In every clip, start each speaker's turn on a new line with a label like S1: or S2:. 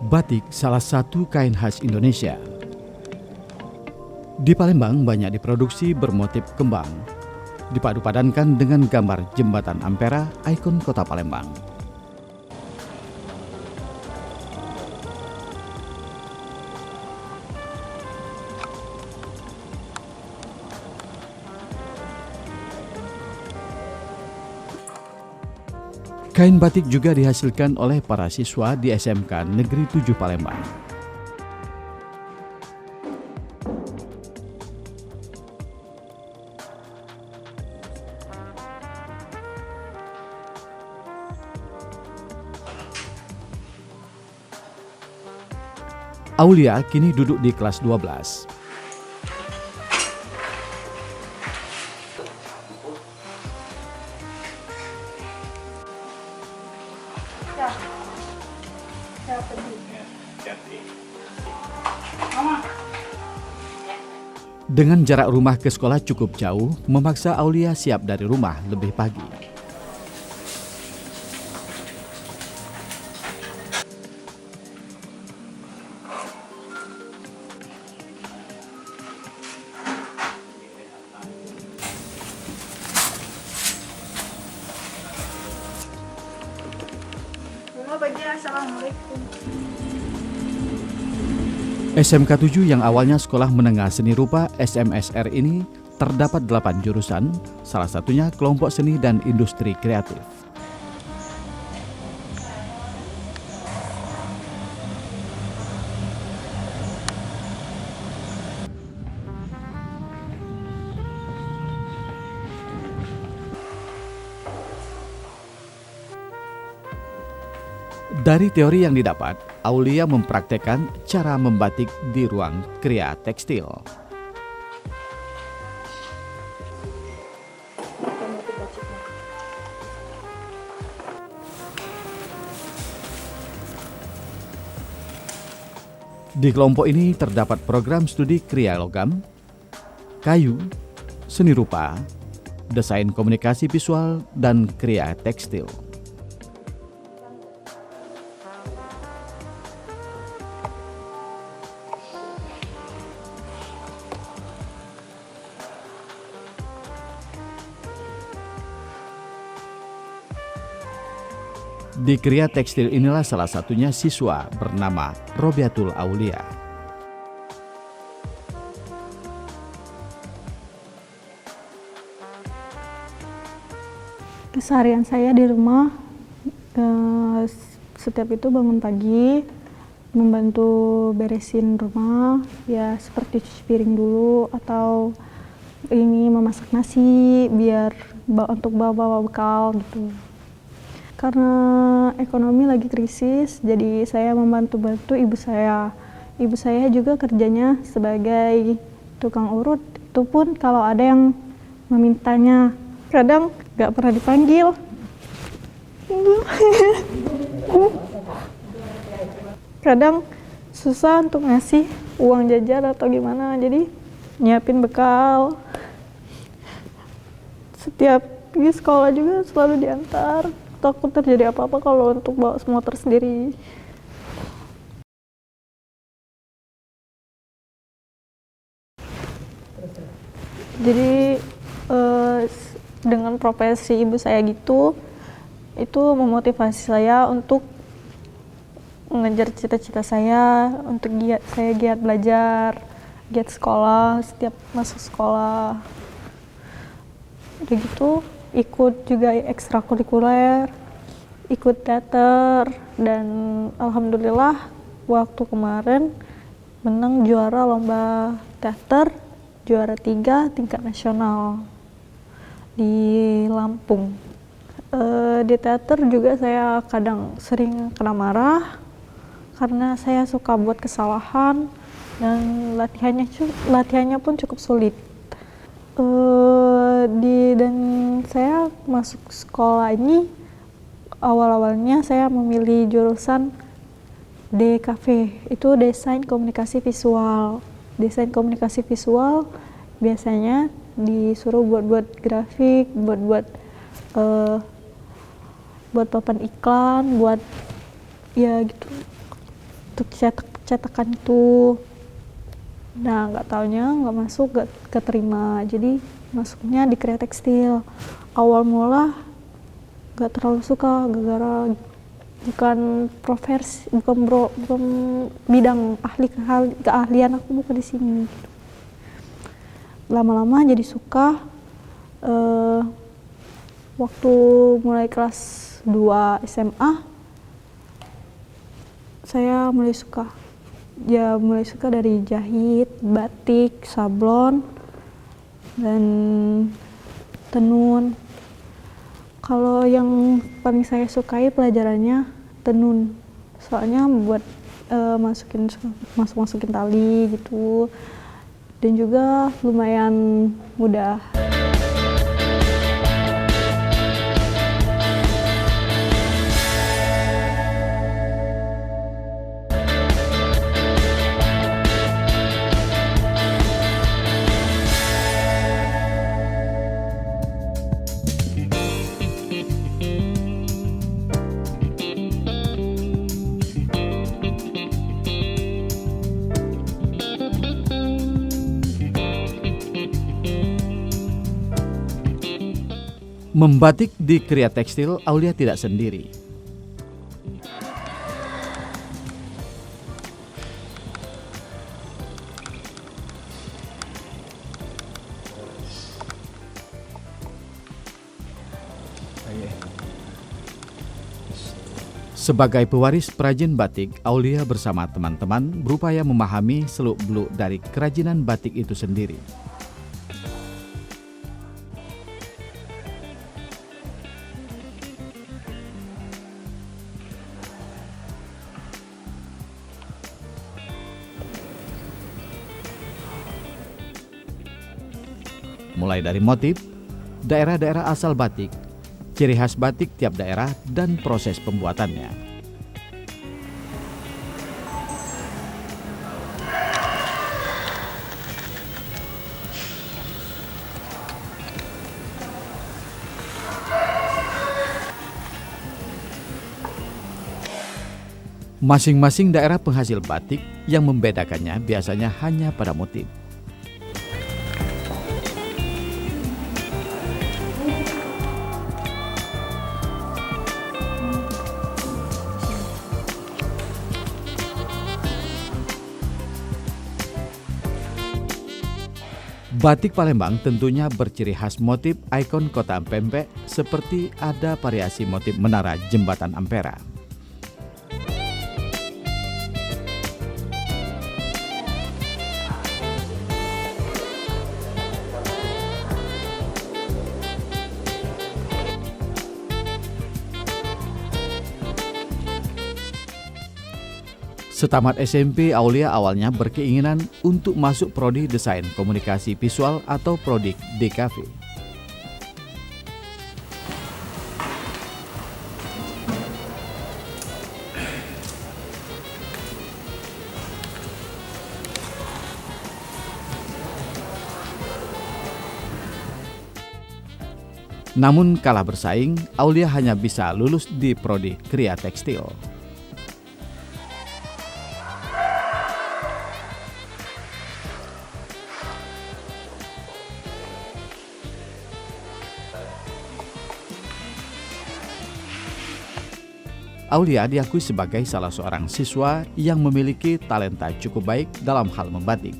S1: Batik salah satu kain khas Indonesia. Di Palembang banyak diproduksi bermotif kembang, dipadu-padankan dengan gambar jembatan Ampera, ikon kota Palembang. Kain batik juga dihasilkan oleh para siswa di SMK Negeri 7 Palembang. Aulia kini duduk di kelas 12. Dengan jarak rumah ke sekolah cukup jauh, memaksa Aulia siap dari rumah lebih pagi.
S2: Assalamualaikum.
S1: SMK 7 yang awalnya sekolah menengah seni rupa SMSR ini terdapat 8 jurusan, salah satunya kelompok seni dan industri kreatif. Dari teori yang didapat, Aulia mempraktekkan cara membatik di ruang Kria Tekstil. Di kelompok ini terdapat program studi Kria Logam, Kayu, Seni Rupa, Desain Komunikasi Visual, dan Kria Tekstil. Di Kria Tekstil inilah salah satunya siswa bernama Robiatul Aulia.
S2: Keseharian saya di rumah, setiap itu bangun pagi, membantu beresin rumah, ya seperti cuci piring dulu atau ini memasak nasi biar untuk bawa bekal gitu. Karena ekonomi lagi krisis, jadi saya membantu-bantu ibu saya. Ibu saya juga kerjanya sebagai tukang urut, itu pun kalau ada yang memintanya. Kadang nggak pernah dipanggil. Kadang susah untuk ngasih uang jajan atau gimana, jadi nyiapin bekal. Setiap pergi sekolah juga selalu diantar. Takut terjadi apa-apa kalau untuk bawa motor sendiri. Jadi dengan profesi ibu saya gitu, itu memotivasi saya untuk mengejar cita-cita saya, untuk saya giat belajar, giat sekolah, setiap masuk sekolah. Udah gitu ikut juga ekstrakurikuler, ikut teater, dan alhamdulillah waktu kemarin menang juara lomba teater, juara 3 tingkat nasional di Lampung. Di teater juga saya kadang sering kena marah karena saya suka buat kesalahan dan latihannya pun cukup sulit. Dan saya masuk sekolah ini awal-awalnya saya memilih jurusan DKV, itu Desain Komunikasi Visual. Desain Komunikasi Visual biasanya disuruh buat grafik, buat papan iklan, buat ya gitu. untuk cetakan itu. Nah, nggak taunya nggak masuk, nggak keterima. Jadi masuknya di Kria Tekstil. Awal mula nggak terlalu suka, gara-gara bukan bukan bidang keahlian aku, bukan di sini. Gitu. Lama-lama jadi suka. Waktu mulai kelas 2 SMA, saya mulai suka. Ya mulai suka dari jahit, batik, sablon, dan tenun. Kalau yang paling saya sukai pelajarannya tenun. Soalnya buat masukin tali gitu. Dan juga lumayan mudah.
S1: Membatik di Kria Tekstil, Aulia tidak sendiri. Sebagai pewaris perajin batik, Aulia bersama teman-teman berupaya memahami seluk-beluk dari kerajinan batik itu sendiri. Mulai dari motif, daerah-daerah asal batik, ciri khas batik tiap daerah, dan proses pembuatannya. Masing-masing daerah penghasil batik yang membedakannya biasanya hanya pada motif. Batik Palembang tentunya berciri khas motif ikon kota pempek, seperti ada variasi motif menara jembatan Ampera. Setamat SMP, Aulia awalnya berkeinginan untuk masuk prodi Desain Komunikasi Visual atau prodi DKV. Namun kalah bersaing, Aulia hanya bisa lulus di prodi Kria Tekstil. Aulia diakui sebagai salah seorang siswa yang memiliki talenta cukup baik dalam hal membatik.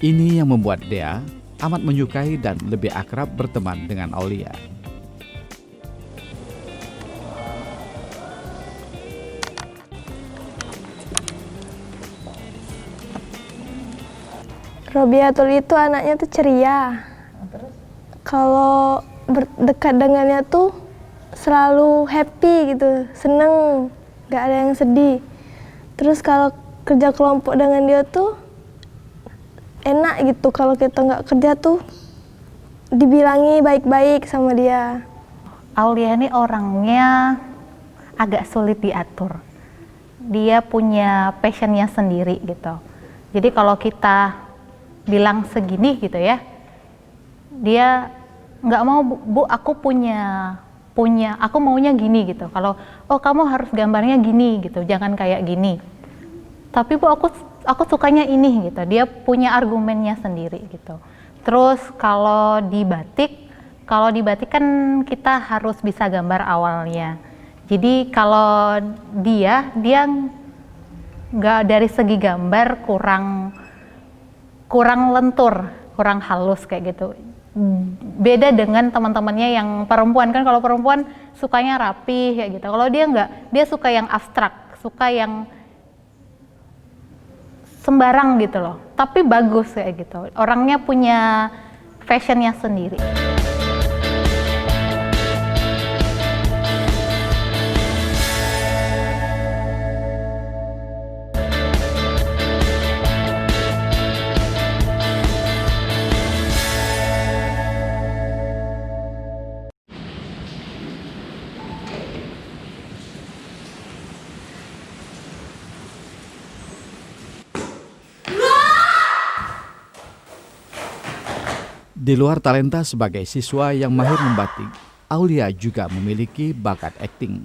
S1: Ini yang membuat Dea amat menyukai dan lebih akrab berteman dengan Aulia.
S3: Robiatul itu anaknya tuh ceria. Kalau berdekat dengannya tuh selalu happy gitu, seneng, gak ada yang sedih. Terus kalau kerja kelompok dengan dia tuh enak gitu. Kalau kita nggak kerja tuh dibilangi baik-baik sama dia.
S4: Aulia ini orangnya agak sulit diatur. Dia punya passionnya sendiri gitu. Jadi kalau kita bilang segini gitu ya, dia nggak mau, Bu, aku aku maunya gini gitu. Kalau oh kamu harus gambarnya gini gitu, jangan kayak gini. Tapi Bu, aku sukanya ini gitu. Dia punya argumennya sendiri gitu. Terus kalau di batik kan kita harus bisa gambar awalnya. Jadi kalau dia nggak, dari segi gambar kurang lentur, kurang halus kayak gitu. Beda dengan teman-temannya yang perempuan, kan kalau perempuan sukanya rapi kayak gitu. Kalau dia nggak, dia suka yang abstrak, suka yang sembarang gitu loh, tapi bagus kayak gitu. Orangnya punya fashionnya sendiri.
S1: Di luar talenta sebagai siswa yang mahir membatik, Aulia juga memiliki bakat akting.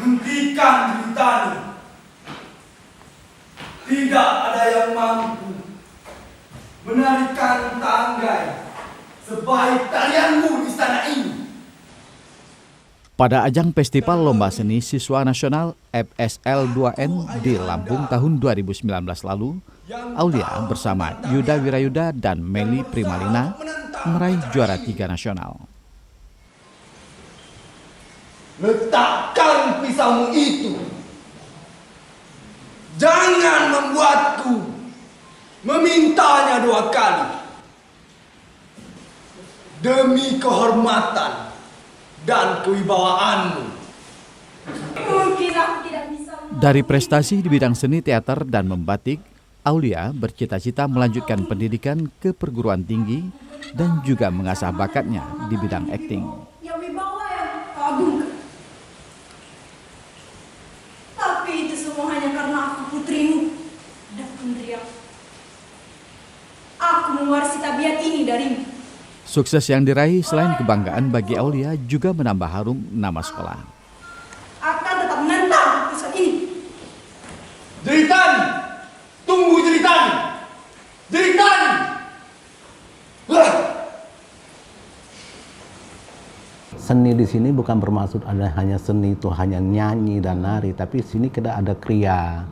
S5: Hentikan ceritanya. Tidak ada yang mampu menarikan tanggai sebaik tarianmu di sana ini.
S1: Pada ajang Festival Lomba Seni Siswa Nasional FSL 2N di Lampung tahun 2019 lalu, Aulia bersama Yuda Wirayuda dan Meli Primalina meraih juara 3 nasional.
S5: Letakkan pisaumu itu. Jangan membuatku memintanya 2 kali. Demi kehormatan dan kewibawaanmu. Mungkin aku tidak bisa.
S1: Dari prestasi di bidang seni teater dan membatik, Aulia bercita-cita melanjutkan pendidikan ke perguruan tinggi dan juga mengasah bakatnya di bidang akting.
S6: Yang wibawa yang kagum. Tapi itu semua hanya karena aku putrimu dan pendirian. Aku mewarisi tabiat ini darimu.
S1: Sukses yang diraih selain kebanggaan bagi Aulia juga menambah harum nama sekolah.
S6: Akan tetap menentang keputusan ini.
S5: Jeritan! Tunggu jeritan! Jeritan!
S7: Seni di sini bukan bermaksud ada hanya seni itu hanya nyanyi dan nari, tapi sini kita ada kriya.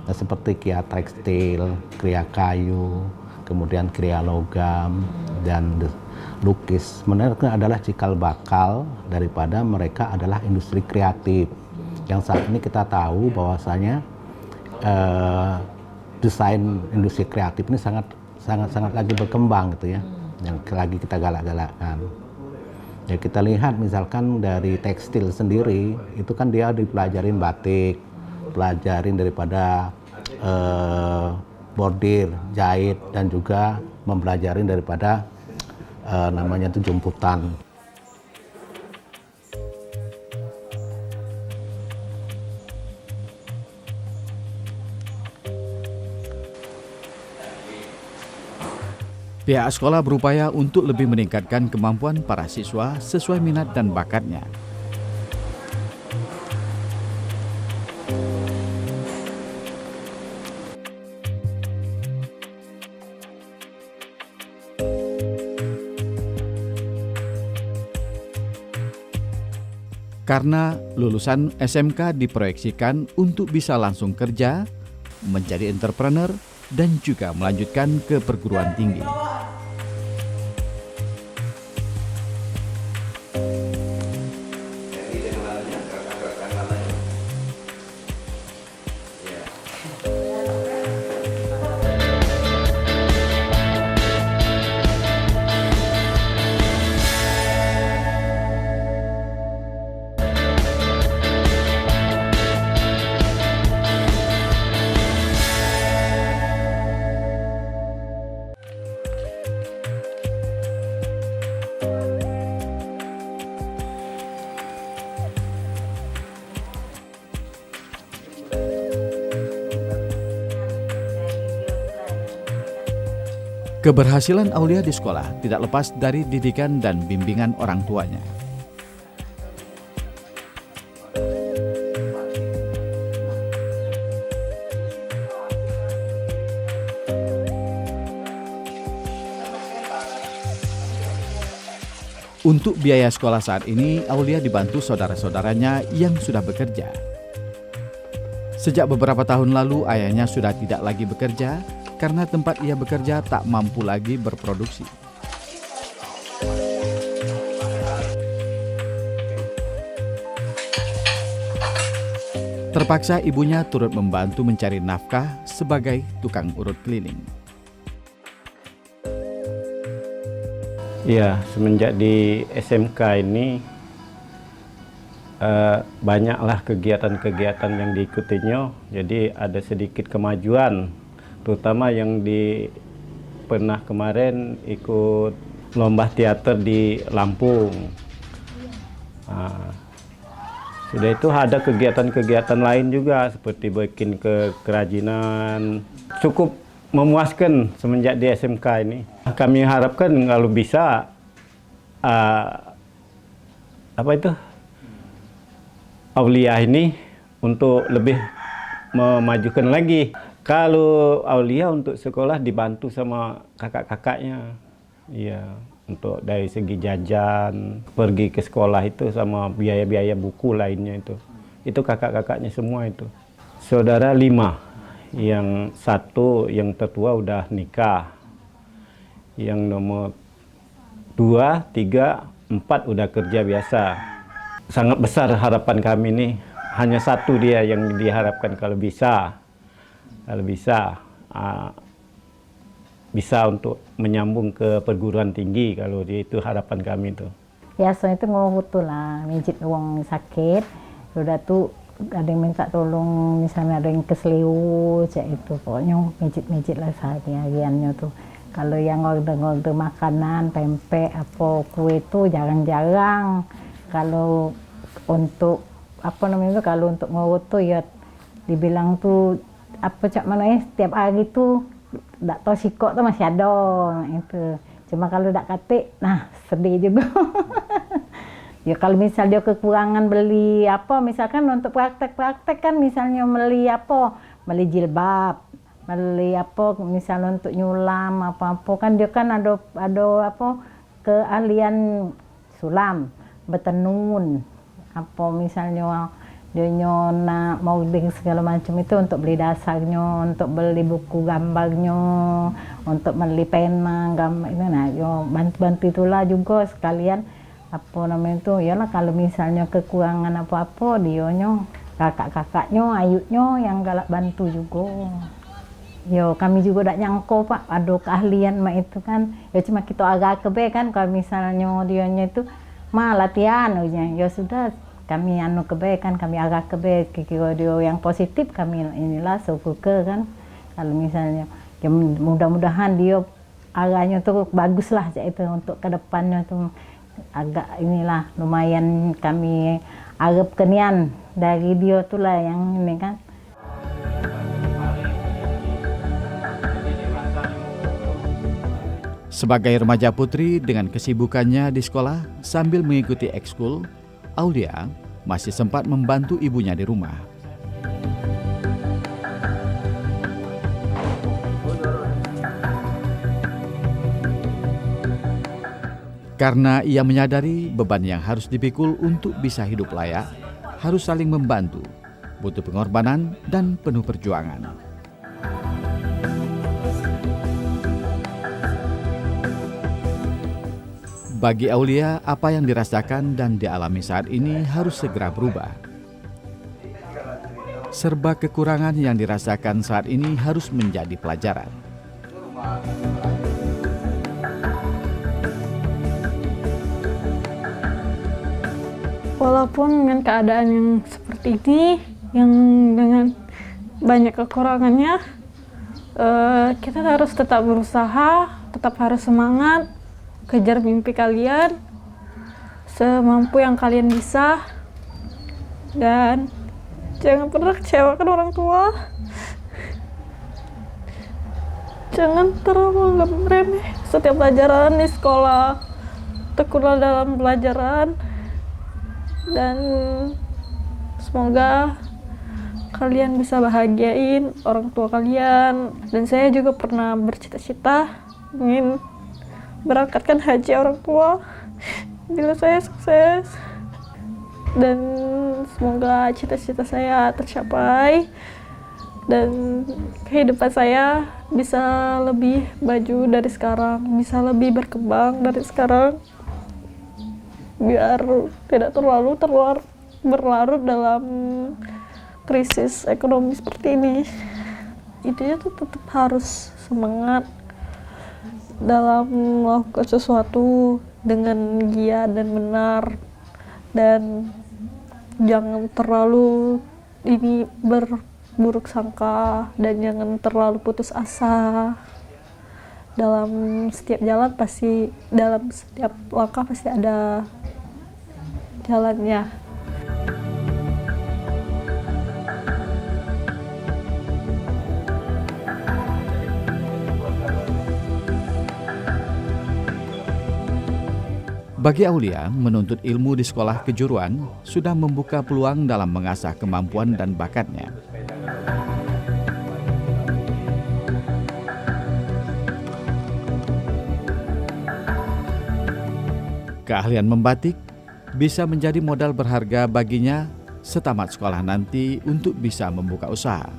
S7: Nah, seperti kriya tekstil, kriya kayu, kemudian kriya logam dan lukis. Sebenarnya adalah cikal bakal daripada mereka adalah industri kreatif. Yang saat ini kita tahu bahwasanya desain industri kreatif ini sangat lagi berkembang gitu ya, yang lagi kita galak-galakkan. Ya kita lihat misalkan dari tekstil sendiri itu kan dia dipelajarin batik, pelajarin daripada bordir, jahit dan juga mempelajarin daripada namanya itu jemputan.
S1: Pihak sekolah berupaya untuk lebih meningkatkan kemampuan para siswa sesuai minat dan bakatnya. Karena lulusan SMK diproyeksikan untuk bisa langsung kerja, menjadi entrepreneur, dan juga melanjutkan ke perguruan tinggi. Keberhasilan Aulia di sekolah tidak lepas dari didikan dan bimbingan orang tuanya. Untuk biaya sekolah saat ini, Aulia dibantu saudara-saudaranya yang sudah bekerja. Sejak beberapa tahun lalu, ayahnya sudah tidak lagi bekerja karena tempat ia bekerja tak mampu lagi berproduksi. Terpaksa ibunya turut membantu mencari nafkah sebagai tukang urut keliling.
S8: Ya, semenjak di SMK ini banyaklah kegiatan-kegiatan yang diikutinya. Jadi ada sedikit kemajuan, terutama yang pernah kemarin ikut lomba teater di Lampung. Sudah itu ada kegiatan-kegiatan lain juga seperti bikin kerajinan. Cukup memuaskan semenjak di SMK ini. Kami harapkan kalau bisa Aulia ini untuk lebih memajukan lagi. Kalau Aulia untuk sekolah dibantu sama kakak-kakaknya, ya untuk dari segi jajan, pergi ke sekolah itu sama biaya-biaya buku lainnya itu kakak-kakaknya semua itu. Saudara 5, yang 1 yang tertua udah nikah, yang nomor 2, 3, 4 udah kerja biasa. Sangat besar harapan kami nih, hanya 1 dia yang diharapkan kalau bisa untuk menyambung ke perguruan tinggi, kalau dia itu harapan kami itu.
S9: Biasanya itu mau betul lah, mijit uang sakit, udah tuh ada yang minta tolong, misalnya ada yang keseliu, cek itu pokoknya mijit lah sehariannya tuh. Kalau yang order makanan, pempek, apa kue itu jarang-jarang. Kalau untuk kalau untuk ngurut tuh ya dibilang tuh setiap hari tuh nggak tahu sikok tuh masih ada itu. Cuma kalau nggak katik, nah sedih juga. Ya kalau misal dia kekurangan beli misalkan untuk praktek kan misalnya beli jilbab, beli misalnya untuk nyulam kan dia kan ada keahlian sulam, betenun, misalnya dia nyona mau bikin segala macam itu untuk beli dasarnya, untuk beli buku gambarnya, untuk beli pena gambar itu, nah bantu itulah juga sekalian iyalah kalau misalnya kekurangan apa-apa dionyo kakak-kakaknya ayutnya yang galak bantu juga. Kami juga tidak nyangko Pak ada keahlian itu kan, cuma kita agak kebe kan kalau misalnya dionyo itu latihan ya sudah kami kebe kan, kami agak kebe kalau dia yang positif kami inilah suka kan. Kalau misalnya ya mudah-mudahan dia agaknya tuh bagus lah itu untuk kedepannya tuh agak inilah lumayan kami agak kenian dari dia tuh lah yang ini kan.
S1: Sebagai remaja putri dengan kesibukannya di sekolah sambil mengikuti ekskul, Aulia masih sempat membantu ibunya di rumah. Karena ia menyadari beban yang harus dipikul untuk bisa hidup layak, harus saling membantu, butuh pengorbanan dan penuh perjuangan. Bagi Aulia, apa yang dirasakan dan dialami saat ini harus segera berubah. Serba kekurangan yang dirasakan saat ini harus menjadi pelajaran.
S2: Walaupun dengan keadaan yang seperti ini, yang dengan banyak kekurangannya, kita harus tetap berusaha, tetap harus semangat, kejar mimpi kalian, semampu yang kalian bisa, dan jangan pernah kecewakan orang tua. Jangan terlalu anggap remeh setiap pelajaran di sekolah. Tekunlah dalam pelajaran. Dan semoga kalian bisa bahagiain orang tua kalian. Dan saya juga pernah bercita-cita ingin berangkatkan haji orang tua bila saya sukses. Dan semoga cita-cita saya tercapai dan kehidupan saya bisa lebih maju dari sekarang, bisa lebih berkembang dari sekarang, biar tidak terlalu berlarut dalam krisis ekonomi seperti ini. Intinya tuh tetap harus semangat dalam melakukan sesuatu dengan giat dan benar, dan jangan terlalu berburuk sangka, dan jangan terlalu putus asa. Dalam setiap jalan pasti, dalam setiap langkah pasti ada jalannya.
S1: Bagi Aulia, menuntut ilmu di sekolah kejuruan sudah membuka peluang dalam mengasah kemampuan dan bakatnya. Keahlian membatik bisa menjadi modal berharga baginya setamat sekolah nanti untuk bisa membuka usaha.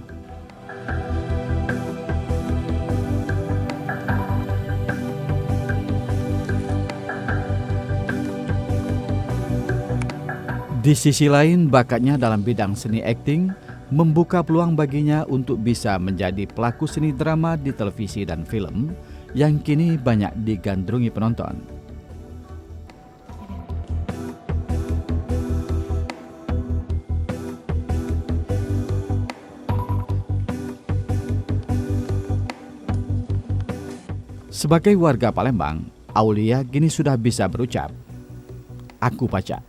S1: Di sisi lain, bakatnya dalam bidang seni akting membuka peluang baginya untuk bisa menjadi pelaku seni drama di televisi dan film yang kini banyak digandrungi penonton. Sebagai warga Palembang, Aulia kini sudah bisa berucap, "Aku Paca."